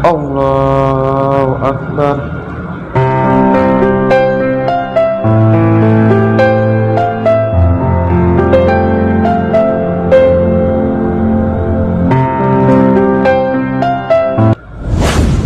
Allahu Akbar.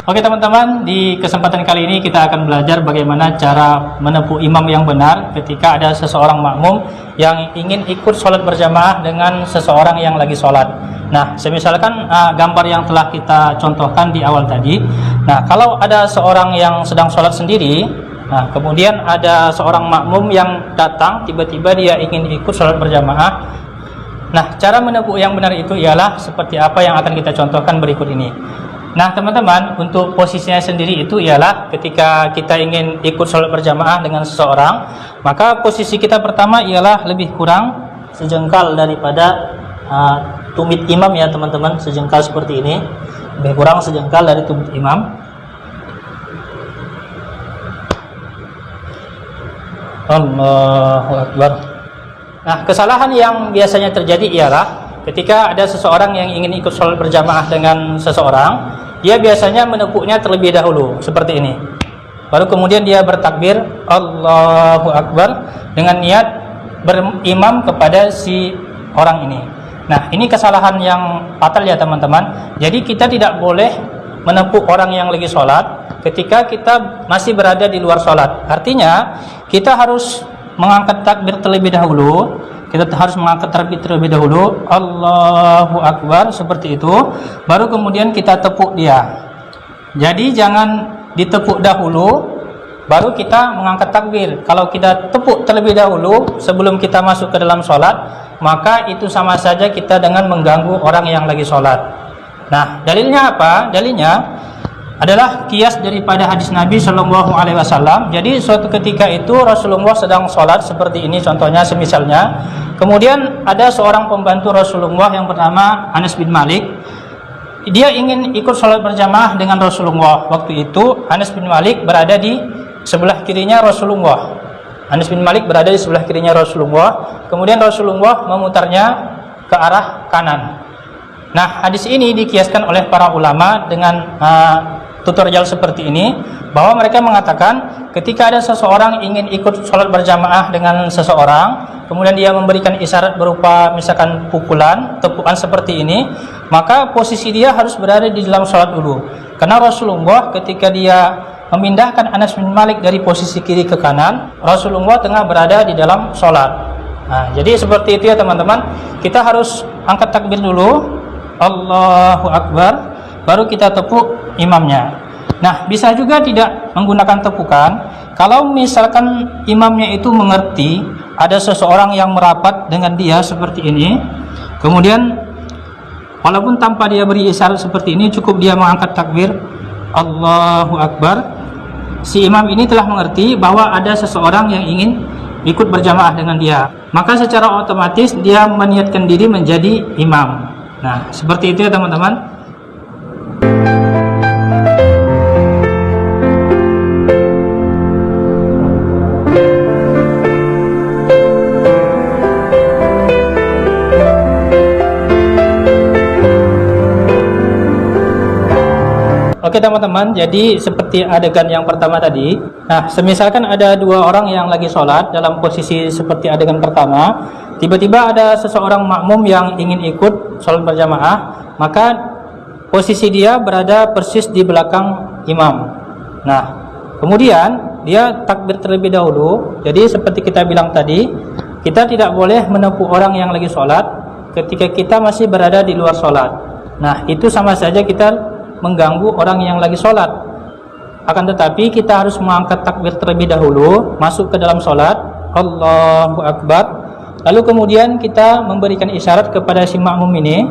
Oke teman-teman, di kesempatan kali ini kita akan belajar bagaimana cara menempuh imam yang benar ketika ada seseorang makmum yang ingin ikut sholat berjamaah dengan seseorang yang lagi sholat. Nah, semisalkan gambar yang telah kita contohkan di awal tadi. Nah, kalau ada seorang yang sedang sholat sendiri, nah kemudian ada seorang makmum yang datang, tiba-tiba dia ingin ikut sholat berjamaah. Nah, cara menempuh yang benar itu ialah seperti apa yang akan kita contohkan berikut ini. Nah teman-teman, untuk posisinya sendiri itu ialah ketika kita ingin ikut sholat berjamaah dengan seseorang, maka posisi kita pertama ialah lebih kurang sejengkal daripada tumit imam ya teman-teman, sejengkal seperti ini, lebih kurang sejengkal dari tumit imam. Allahu Akbar. Nah, kesalahan yang biasanya terjadi ialah ketika ada seseorang yang ingin ikut sholat berjamaah dengan seseorang, dia biasanya menepuknya terlebih dahulu seperti ini. Baru kemudian dia bertakbir Allahu Akbar dengan niat berimam kepada si orang ini. Nah, ini kesalahan yang fatal ya teman-teman. Jadi kita tidak boleh menepuk orang yang lagi sholat ketika kita masih berada di luar sholat. Artinya kita harus mengangkat takbir terlebih dahulu. Kita harus mengangkat takbir terlebih dahulu, Allahu Akbar, seperti itu. Baru kemudian kita tepuk dia. Jadi jangan ditepuk dahulu, baru kita mengangkat takbir. Kalau kita tepuk terlebih dahulu sebelum kita masuk ke dalam sholat, maka itu sama saja kita dengan mengganggu orang yang lagi sholat. Nah, dalilnya apa? Dalilnya adalah kias daripada hadis Nabi Shallallahu Alaihi Wasallam. Jadi suatu ketika itu Rasulullah sedang sholat seperti ini, contohnya semisalnya. Kemudian ada seorang pembantu Rasulullah yang bernama Anas bin Malik. Dia ingin ikut sholat berjamaah dengan Rasulullah. Waktu itu Anas bin Malik berada di sebelah kirinya Rasulullah. Anas bin Malik berada di sebelah kirinya Rasulullah. Kemudian Rasulullah memutarnya ke arah kanan. Nah, hadis ini dikiaskan oleh para ulama dengan tutorial seperti ini, bahwa mereka mengatakan ketika ada seseorang ingin ikut sholat berjamaah dengan seseorang, kemudian dia memberikan isyarat berupa misalkan pukulan, tepukan seperti ini, maka posisi dia harus berada di dalam sholat dulu. Karena Rasulullah ketika dia memindahkan Anas bin Malik dari posisi kiri ke kanan, Rasulullah tengah berada di dalam sholat. Nah, jadi seperti itu ya teman-teman. Kita harus angkat takbir dulu, Allahu Akbar, baru kita tepuk imamnya. Nah, bisa juga tidak menggunakan tepukan. Kalau misalkan imamnya itu mengerti ada seseorang yang merapat dengan dia seperti ini, kemudian walaupun tanpa dia beri isyarat seperti ini, cukup dia mengangkat takbir Allahu Akbar, si imam ini telah mengerti bahwa ada seseorang yang ingin ikut berjamaah dengan dia, maka secara otomatis dia meniatkan diri menjadi imam. Nah, seperti itu ya teman-teman. Oke teman-teman, jadi seperti adegan yang pertama tadi. Nah, semisalkan ada dua orang yang lagi sholat dalam posisi seperti adegan pertama, tiba-tiba ada seseorang makmum yang ingin ikut sholat berjamaah, maka posisi dia berada persis di belakang imam. Nah, kemudian dia takbir terlebih dahulu. Jadi seperti kita bilang tadi, kita tidak boleh menepuk orang yang lagi sholat ketika kita masih berada di luar sholat. Nah, itu sama saja kita mengganggu orang yang lagi sholat. Akan tetapi kita harus mengangkat takbir terlebih dahulu, masuk ke dalam sholat, Allahu Akbar. Lalu kemudian kita memberikan isyarat kepada si makmum ini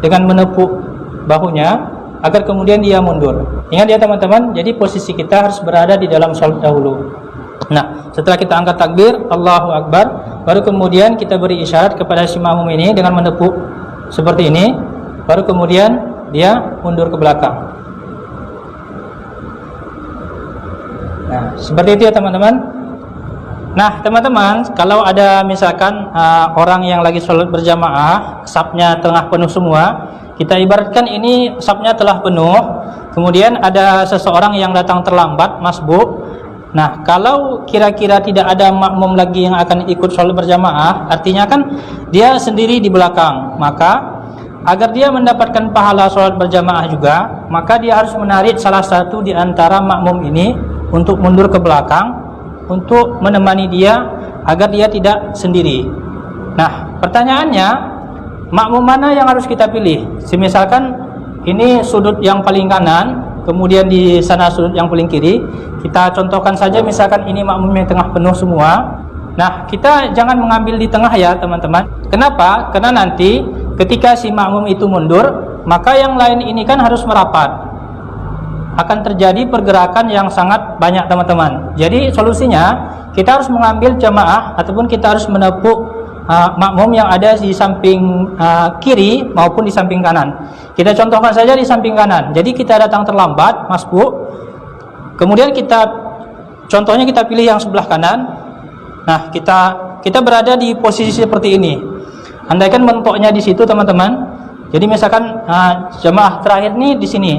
dengan menepuk bahunya agar kemudian dia mundur. Ingat ya teman-teman, jadi posisi kita harus berada di dalam sholat dahulu. Nah, setelah kita angkat takbir Allahu Akbar, baru kemudian kita beri isyarat kepada si makmum ini dengan menepuk seperti ini, baru kemudian dia mundur ke belakang. Nah, seperti itu ya teman-teman. Nah, teman-teman, kalau ada misalkan orang yang lagi sholat berjamaah, safnya tengah penuh semua, kita ibaratkan ini safnya telah penuh, kemudian ada seseorang yang datang terlambat, masbuk. Nah, kalau kira-kira tidak ada makmum lagi yang akan ikut sholat berjamaah, artinya kan dia sendiri di belakang. Maka agar dia mendapatkan pahala sholat berjamaah juga, maka dia harus menarik salah satu di antara makmum ini untuk mundur ke belakang untuk menemani dia agar dia tidak sendiri. Nah, pertanyaannya, makmum mana yang harus kita pilih? Misalkan ini sudut yang paling kanan, kemudian di sana sudut yang paling kiri. Kita contohkan saja, misalkan ini makmum yang tengah penuh semua. Nah, kita jangan mengambil di tengah ya teman-teman. Kenapa? Karena nanti ketika si makmum itu mundur, maka yang lain ini kan harus merapat. Akan terjadi pergerakan yang sangat banyak teman-teman. Jadi solusinya, kita harus mengambil jamaah ataupun kita harus menepuk makmum yang ada di samping kiri maupun di samping kanan. Kita contohkan saja di samping kanan. Jadi kita datang terlambat, masbuk. Kemudian contohnya kita pilih yang sebelah kanan. Nah, kita berada di posisi seperti ini. Andaikan mentoknya di situ teman-teman. Jadi misalkan jamaah terakhir nih di sini.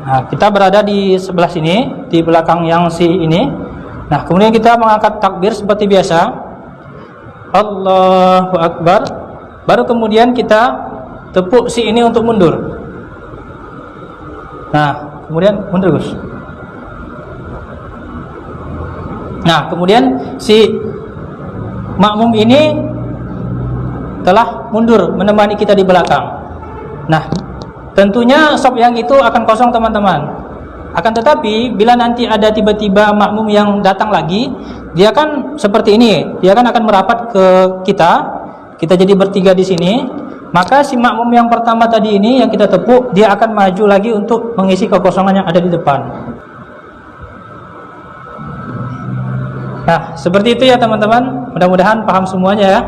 Nah, kita berada di sebelah sini, di belakang yang si ini. Nah, kemudian kita mengangkat takbir seperti biasa. Allahu Akbar. Baru kemudian kita tepuk si ini untuk mundur. Nah, kemudian mundur Gus. Nah, kemudian si makmum ini telah mundur menemani kita di belakang. Nah, tentunya saf yang itu akan kosong teman-teman. Akan tetapi bila nanti ada tiba-tiba makmum yang datang lagi, dia kan seperti ini, dia kan akan merapat ke kita jadi bertiga di sini. Maka si makmum yang pertama tadi ini yang kita tepuk, dia akan maju lagi untuk mengisi kekosongan yang ada di depan. Nah, seperti itu ya teman-teman. Mudah-mudahan paham semuanya ya.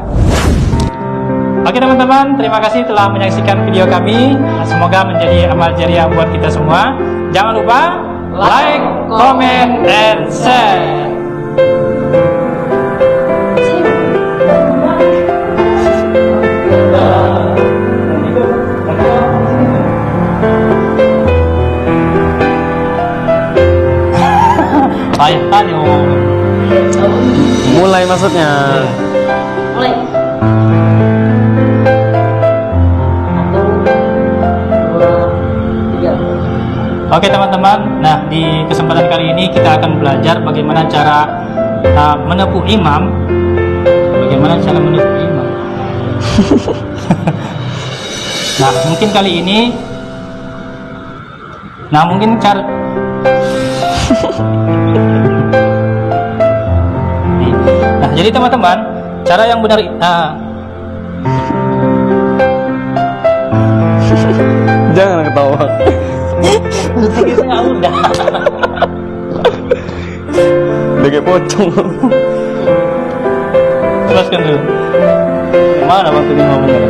Oke teman-teman, terima kasih telah menyaksikan video kami. Semoga menjadi amal jariah buat kita semua. Jangan lupa like, comment, and share. Mulai maksudnya. Mulai. Oke teman-teman, nah di kesempatan kali ini kita akan belajar bagaimana cara menepuk imam. Bagaimana cara menepuk imam? Nah mungkin kali ini, cara Nah jadi teman-teman, cara yang benar Jangan ketawa. Kita nggak udah. Udah kayak pocong. Teruskan dulu. Mana waktu 5 menit?